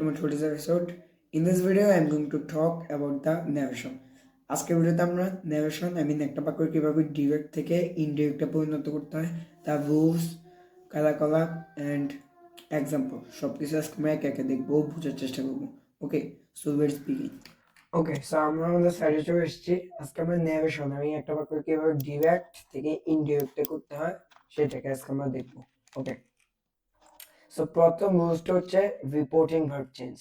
to my today's episode. In this video, I am going to talk about the narration. আজকের ভিডিওতে আমরা narration একটা বাক্য কিভাবে ডিরেক্ট থেকে ইনডিরেক্টে পরিণত করতে হয় তার রুলস কালাকলাপ অ্যান্ড এক্সাম্পল সব কিছু আজকে আমরা একে একে দেখবো বোঝার চেষ্টা করবো। Okay, so let's begin. Okay, so আমরা আমাদের সাইডে চলে এসেছি। আজকে আমরা narration একটা বাক্য কিভাবে ডিরেক্ট থেকে ইনডিরেক্টে করতে হয় সেটাকে আজকে আমরা দেখবো। ওকে, সো প্রথম রুলসটা হচ্ছে reporting verb change.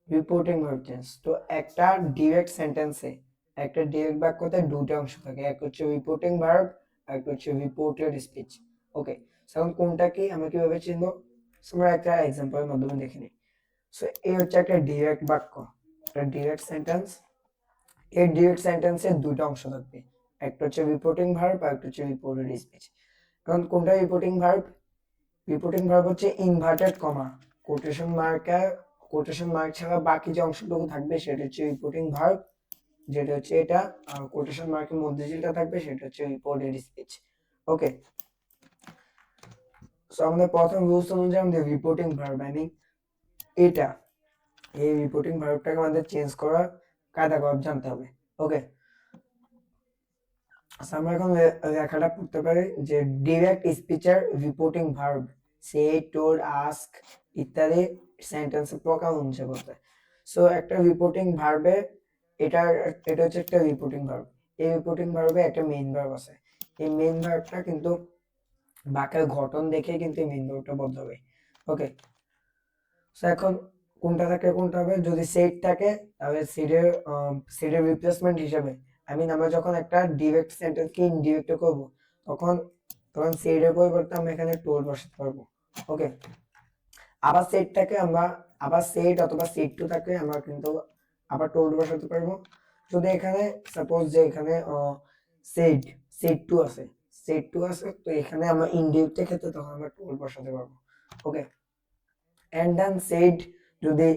Reporting verb change তো একটা ডিরেক্ট সেন্টেন্সে একটা ডিরেক্ট বাক্যতে দুটো অংশ থাকে, একটা হচ্ছে রিপোর্টিং ভার্ব আর একটা হচ্ছে রিপোর্টেড স্পিচ। ওকে, এখন কোনটা কি আমরা কিভাবে চিনবো? আমরা একটা এক্সাম্পলের মাধ্যমে দেখে নিই। সো এই হচ্ছে একটা ডিরেক্ট বাক্য, একটা ডিরেক্ট সেন্টেন্স। এই ডিরেক্ট সেন্টেন্সে দুটো অংশ থাকবে, একটা হচ্ছে রিপোর্টিং ভার্ব আর একটা হচ্ছে রিপোর্টেড স্পিচ। এখন কোনটা রিপোর্টিং ভার্ব? রিপোর্টিং ভার্ব হচ্ছে ইনভার্টেড কমা, কোটেশন মার্ক ছাড়া বাকি যে অংশটুকু থাকবে সেটা হচ্ছে রিপোর্টিং ভার্ব, যেটা হচ্ছে এটা, আর কোটেশন মার্কের মধ্যে যেটা থাকবে সেটা হচ্ছে রিপোর্টেড স্পিচ। ওকে, সো আমাদের প্রথম রুলস অনুযায়ী আমাদের রিপোর্টিং ভার্ব মানে এটা, এই রিপোর্টিং ভার্বটাকে আমাদের চেঞ্জ করার কায়দা জানতে হবে। ওকে, আমরা এখন লেখাটা পড়তে পারি যে ডিরেক্ট স্পিচের রিপোর্টিং ভার্ব সে, টোল্ড, আস্ক ইত্যাদি সেন্টেন্সের প্রকার অনুসারে বলতে। সো একটা রিপোর্টিং ভার্বে এটা এটা হচ্ছে একটা রিপোর্টিং ভার্ব। এই রিপোর্টিং ভার্বে একটা মেইন ভার্ব আছে। এই মেইন ভার্বটা কিন্তু বাক্যের গঠন দেখে কিন্তু এই মেইন ভার্বটা বদলাবে। ওকে, সো এখন কোনটা থাকে কোনটা হবে? যদি সেট থাকে তাহলে সেটের রিপ্লেসমেন্ট হিসেবে আমরা যখন একটা ডিরেক্ট সেন্টেন্সকে ইনডিরেক্ট করব তখন তখন সেটের পরিবর্তে আমরা এখানে টোল বসাতে পারবো। ওকে, আবার সেট থাকে আবার সেট অথবা সেট টু থাকে আমরা কিন্তু আবার টোল বসাতে পারবো। যদি এখানে সাপোজ যে এখানে সেট সেট টু আছে, তো এখানে আমরা ইনডিরেক্টের ক্ষেত্রে তখন আমরা টোল বসাতে পারবো। ওকে, and then said যদি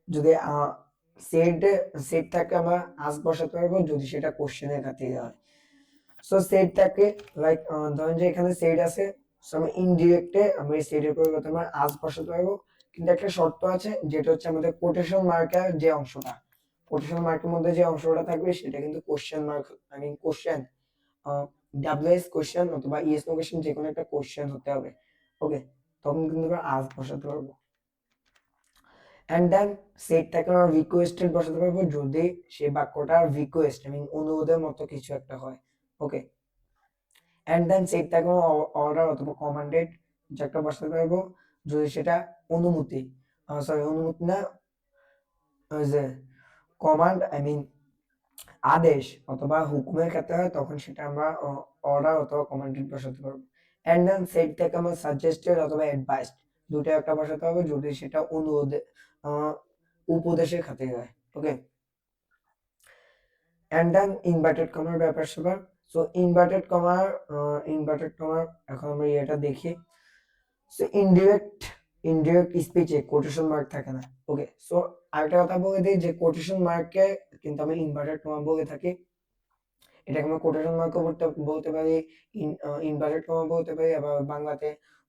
যদি সেট থাকে আমরা আজ বসাতে পারবো যদি সেটা কোশ্চেনের খাতিরে হয়। সো সেট থাকে লাইক ধরেন যে এখানে সেট আছে, সো আমি ইনডিরেক্টে আমরা এই সেটের পরিবর্তে আমরা আজ বসাতে পারবো, কিন্তু একটা শর্ত আছে যেটা হচ্ছে আমাদের কোটেশন মার্কের যে অংশটা, কোটেশন মার্কের মধ্যে যে অংশটা থাকবে সেটা কিন্তু question mark question WS question অথবা ইএস নো কোশ্চেন যে কোনো একটা কোশ্চেন হতে হবে। ওকে, তখন কিন্তু আমরা আজ বসাতে পারবো। এন্ড দেন সেটটাকে আমরা রিকোয়েস্টেড বসাতে পারবো যদি সেই বাক্যটা রিকোয়েস্ট অনুরোধের মতো কিছু একটা হয়। ওকে, এন্ড দেন সেটটাকে অর্ডার অথবা কমান্ডেড যে একটা বসাতে পারবো যদি সেটা অনুমতি অনুমতি না, যে কমান্ড আদেশ অথবা হুকুমের ক্ষেত্রে হয় তখন সেটা আমরা অর্ডার অথবা কমান্ডেড বসাতে পারবো। এন্ড দেন সেটটাকে আমরা সাজেস্টেড অথবা অ্যাডভাইসড দুটো একটা বসাতে হবে যদি সেটা অনুরোধে উপদেশের খাতিরে হয়। ওকে, এন্ড দেন ইনভার্টেড কমার ব্যাপার স্যাপার। সো ইনভার্টেড কমার এখন আমরা এটা দেখি। সো ইনডিরেক্ট স্পিচে কোটেশন মার্ক থাকে না। ওকে, সো আরেকটা কথা বলে দিই যে কোটেশন মার্কে কিন্তু আমি ইনভার্টেড কমা বলে থাকি, এটাকে আমরা কোটেশন মার্কও বলতে পারি, ইনভার্টেড কমা বলতে পারি, আবার বাংলাতে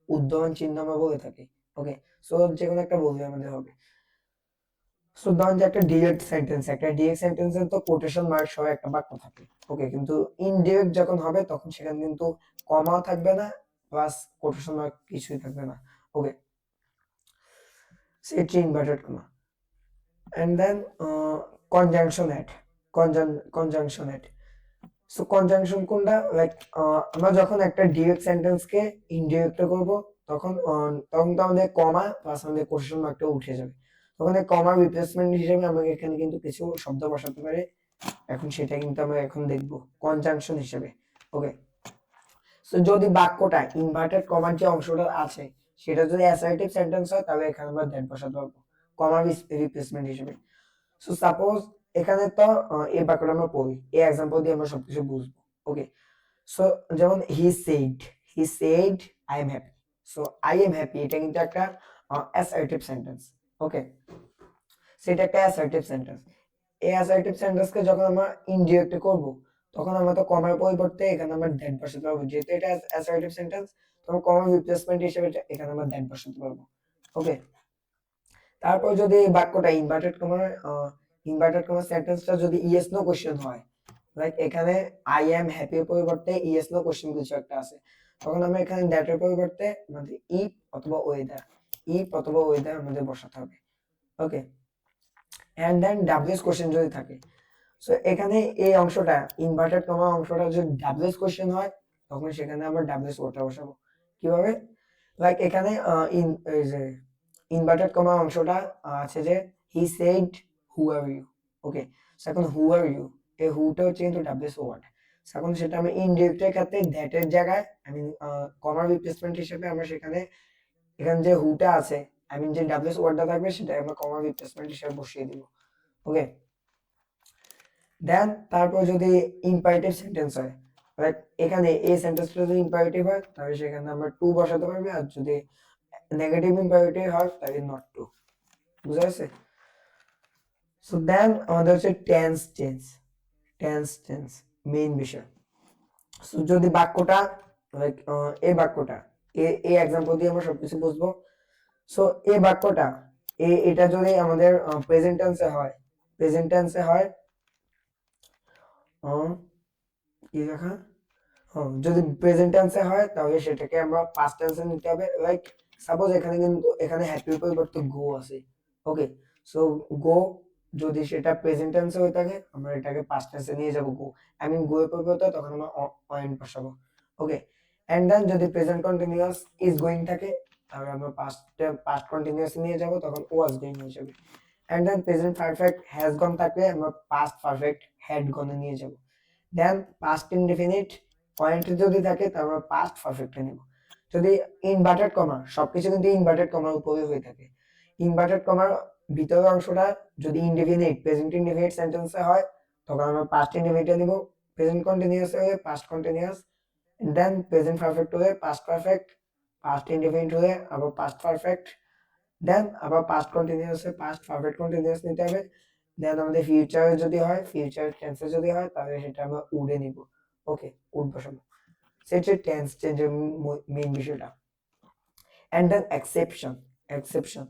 উদ্ধরণ চিহ্ন আমরা বলে থাকি। ওকে, সো যে কোনো একটা বললে আমাদের হবে। সো ধরেন যে একটা ডিরেক্ট সেন্টেন্সে তো কোটেশন মার্ক সহ একটা বাক্য থাকে। ওকে, কিন্তু ইনডিরেক্ট যখন হবে তখন সেখানে কিন্তু কমাও থাকবে না প্লাস কোটেশন মার্ক কিছুই থাকবে না। Okay, set inverted comma and then conjunction at conjunction at. So conjunction কোনটা? লাইক আমরা যখন একটা ডিরেক্ট সেন্টেন্সকে ইনডিরেক্ট করব তখন তখন তো আমাদের কমা প্লাস আমাদের কোটেশন মার্কটা উঠে যাবে, তখন এই কমার রিপ্লেসমেন্ট হিসেবে আমরা এখানে কিন্তু কিছু শব্দ বসাতে পারি। এখন সেটা কিন্তু আমরা এখন দেখব কনজাংশন হিসেবে। ওকে, সো যদি বাক্যটা ইনভার্টেড কমার যে অংশটা আছে সেটা যদি অ্যাসার্টিভ সেন্টেন্স হয় তাহলে এখানে আমরা দ্যাট বসাতে পারবো কমার রিপ্লেসমেন্ট হিসেবে। সো সাপোজ এখানে তো এই বাক্যটা আমরা পড়ি, এই এক্সাম্পল দিয়ে আমরা সবকিছু বুঝবো। ওকে, সো যেমন he said I am happy. So I am happy এটা কিন্তু একটা অ্যাসার্টিভ সেন্টেন্স। ওকে, সেটা একটা অ্যাসার্টিভ সেন্টেন্স। এই অ্যাসার্টিভ সেন্টেন্সকে যখন আমরা ইনডিরেক্ট করব তখন আমরা তো কমার পরিবর্তে এখানে আমরা দ্যাট বসাতে পারবো, যেহেতু এটা অ্যাসার্টিভ সেন্টেন্স তখন কমার রিপ্লেসমেন্ট হিসেবে এখানে আমরা দ্যাট বসাতে পারবো। ওকে, তারপর যদি এই বাক্যটা ইনভার্টেড কমার সেন্টেন্সটা যদি ইয়েস নো কোশ্চেন হয়, লাইক এখানে আই এম হ্যাপির পরিবর্তে ইয়েস নো কোশ্চেন কিছু একটা আছে, তখন আমরা এখানে দ্যাট এর পরিবর্তে আমাদের ইফ অথবা ওয়েদার আমাদের বসাতে হবে। ওকে, এন্ড দেন ডাব্লিউএস কোশ্চেন যদি থাকে, সো এখানে এই অংশটা ইনভার্টেড কমা অংশটা যদি ডাব্লিউএস কোশ্চেন হয়, তখন সেখানে আমরা ডাব্লিউএস ওয়ার্ডটা বসাবো। কিভাবে? লাইক এখানে এই যে ইনভার্টেড কমা অংশটা আছে যে he said who are you. Okay, so এখন হু আর ইউ, এই হুটা হচ্ছে কিন্তু ডাব্লিউএস ওয়ার্ড। এখন সেটা আমি ইনডিরেক্টের ক্ষেত্রে দ্যাট এর জায়গায় কমার রিপ্লেসমেন্ট হিসেবে আমরা সেখানে এখানে যে হুটা আছে যে ডাব্লিউএস ওয়ার্ডটা থাকবে সেটা আমরা কমার রিপ্লেসমেন্ট হিসেবে বসিয়ে দিব। ওকে, দেন তারপর যদি ইম্পারেটিভ সেন্টেন্স হয়, লাইক এখানে এই সেন্টেন্সটা যদি ইম্পারেটিভ হয় তাহলে সেখানে আমরা টু বসাতে পারবি, আর যদি নেগেটিভ ইম্পারেটিভ হয় তাহলে নট টু। বুঝা গেছে? সো দেন আমাদের হচ্ছে টেন্স মেইন বিষয়। সো যদি বাক্যটা লাইক এই বাক্যটা এই এক্সাম্পল দিয়ে আমরা সবকিছু বুঝবো। সো এই বাক্যটা এটা যদি আমাদের প্রেজেন্ট টেন্সে হয় কি লেখা, যদি প্রেজেন্ট টেন্সে হয় তাহলে সেটাকে আমরা পাস্ট টেন্সে নিতে হবে। লাইক সাপোজ এখানে হ্যাপির পরিবর্তে গো আছে। ওকে, সো গো যদি সেটা প্রেজেন্ট টেন্সে হয়ে থাকে আমরা এটাকে পাস্ট টেন্সে নিয়ে যাব গো। গো এর পরিবর্তে তখন আমরা ওয়েন্ট বসাবো। ওকে, এন্ড দেন যদি প্রেজেন্ট কন্টিনিউয়াস ইজ গোইং থাকে তাহলে আমরা পাস্ট কন্টিনিউয়াস নিয়ে যাব, তখন ওয়াজ গোইং হয়ে যাবে। And then present perfect has gone থাকলে আমরা পাস্ট পারফেক্ট হ্যাড গনে নিয়ে যাব। দেন পাস্ট ইনডেফিনিট পয়েন্ট যদি থাকে তারপর পাস্ট পারফেক্টে নেব। যদি ইনভার্টেড কমা, সবকিছু কিন্তু ইনভার্টেড কমার উপরে হয়ে থাকে, ইনভার্টেড কমার ভিতরের অংশটা যদি প্রেজেন্ট ইনডেফিনিট সেন্টেন্সে হয় তখন আমরা পাস্ট ইনডেফিনিটে নিব, প্রেজেন্ট কন্টিনিউয়াস হয়ে পাস্ট কন্টিনিউয়াস, দেন প্রেজেন্ট পারফেক্ট হয়ে পাস্ট পারফেক্ট, পাস্ট ইনডেফিনিট হয়ে আবার পাস্ট পারফেক্ট, দেন আবার পাস্ট কন্টিনিউয়াস হয়ে পাস্ট পারফেক্ট কন্টিনিউয়াস নিতে হবে। দেন আমাদের ফিউচার টেন্সে যদি হয় তাহলে সেটা আমরা উডে নিব। ওকে, উড বসাবো। সেটা টেন্স চেঞ্জের মেইন বিষয়টা। And then exception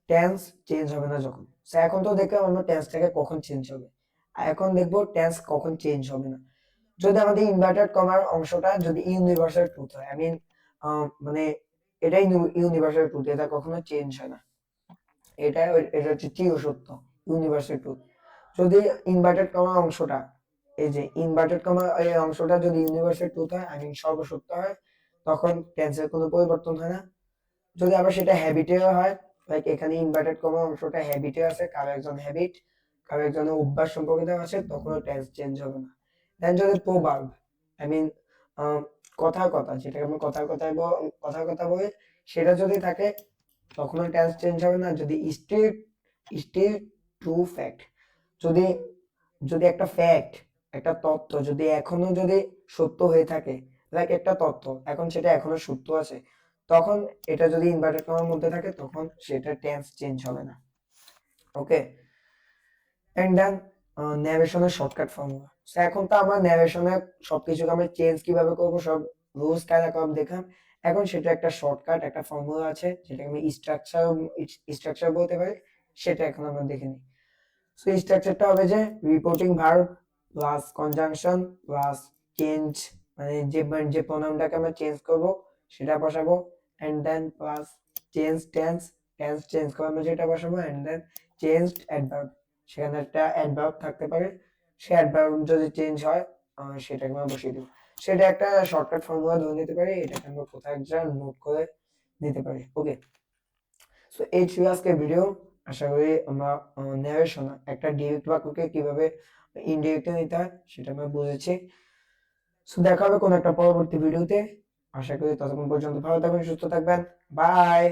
tense change হবে না যখন। সো এখন তো দেখলাম আমরা টেন্সটাকে কখন চেঞ্জ হবে, আর এখন দেখবো টেন্স কখন চেঞ্জ হবে না। যদি আমাদের ইনভার্টেড কমার অংশটা যদি ইউনিভার্সাল ট্রুথ হয়, মানে এটাই ইউনিভার্সাল ট্রুথ, এটা কখনো চেঞ্জ হয় না, এটা হচ্ছে চির সত্য, ইউনিভার্সাল ট্রুথ। যদি ইনভার্টেড কমা অংশটা, এই যে ইনভার্টেড কমা এই অংশটা যদি ইউনিভার্সাল ট্রুথ হয়, সর্বসত্য হয়, তখন টেন্সের কোনো পরিবর্তন হয় না। যদি আবার সেটা হ্যাবিটে হয়, লাইক এখানে ইনভার্টেড কমা অংশটা হ্যাবিটে আছে, কারো একজন হ্যাবিট, কারো একজনের অভ্যাস সম্পর্কিত আছে, তখন টেন্স চেঞ্জ হবে না। দেন যদি প্রোভার্ব, আই মিন কথার কথা, যেটাকে আমরা কথার কথা বলি, সেটা যদি থাকে তখন টেন্স চেঞ্জ হবে না। যদি স্টিল ট্রু ফ্যাক্ট, যদি যদি একটা ফ্যাক্ট, একটা তথ্য যদি এখনো যদি সত্য হয়ে থাকে, লাইক একটা তথ্য এখন সেটা এখনো সত্য আছে, তখন এটা যদি ইনভার্টেড কমার মধ্যে থাকে তখন সেটা টেন্স চেঞ্জ হবে না। ওকে, এন্ড দেন ন্যারেশনের শর্টকাট ফর্মুলা। এখন তো আমরা ন্যারেশনের সবকিছুকে আমরা চেঞ্জ কিভাবে করব, সব রুলস কায়দা দেখলাম। এখন সেটা একটা শর্টকাট, একটা ফর্মুলা আছে যেটাকে আমি স্ট্রাকচার বলতে পারি, সেটা এখন আমরা দেখে নিই। সো স্ট্রাকচারটা হবে যে reporting verb plus conjunction plus change, যে প্রোনাউনটাকে আমরা চেঞ্জ করব সেটা বসাবো, and then plus tense change করে আমরা যেটা বসাবো, এন্ড দেন চেঞ্জড অ্যাডভার্ব, সেখানে একটা অ্যাডভার্ব থাকতে পারে, সে অ্যাডভার্ব যদি চেঞ্জ হয় সেটাকে আমরা বসিয়ে দিব। সেটা একটা শর্টকাট ফর্মুলা ধরে নিতে পারি, এটাকে আমরা কোথাও একটা নোট করে নিতে পারি। ওকে, সো এই ছিল আজকের ভিডিও। আশা করি আমরা ন্যারেশন একটা ডিরেক্ট বাক্যকে কিভাবে ইনডিরেক্টে নিতে হয় সেটা আমরা বুঝেছি। সো দেখা হবে কোন একটা পরবর্তী ভিডিওতে। আশা করি ততক্ষণ পর্যন্ত ভালো থাকবেন, সুস্থ থাকবেন। বাই।